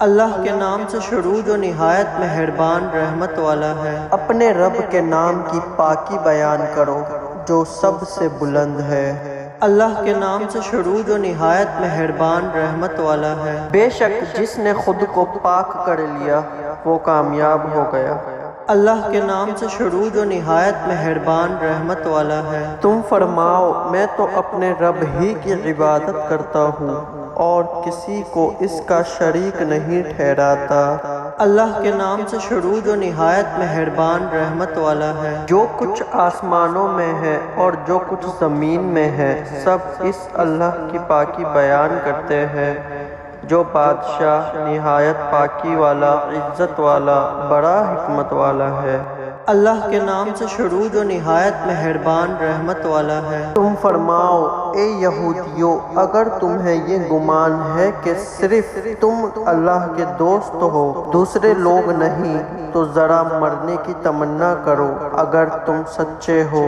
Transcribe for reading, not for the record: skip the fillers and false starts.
اللہ کے نام سے شروع جو نہایت مہربان رحمت والا ہے۔ اپنے رب کے نام کی پاکی بیان کرو جو سب سے بلند ہے۔ اللہ کے نام سے شروع جو نہایت مہربان رحمت والا ہے۔ بے شک جس نے خود کو پاک کر لیا وہ کامیاب ہو گیا۔ اللہ کے نام سے شروع جو نہایت مہربان رحمت والا ہے۔ تم فرماؤ میں تو اپنے رب ہی کی عبادت کرتا ہوں اور کسی کو اس کا شریک نہیں ٹھہراتا۔ اللہ کے نام سے شروع جو نہایت مہربان رحمت والا ہے۔ جو کچھ آسمانوں میں ہے اور جو کچھ زمین میں ہے سب اس اللہ کی پاکی بیان کرتے ہیں جو بادشاہ نہایت پاکی والا، عزت والا، بڑا حکمت والا ہے۔ اللہ کے نام سے شروع جو نہایت مہربان رحمت والا ہے۔ تم فرماؤ اے یہودیو اگر تمہیں یہ گمان ہے کہ صرف تم اللہ کے دوست ہو دوسرے لوگ نہیں تو ذرا مرنے کی تمنا کرو اگر تم سچے ہو۔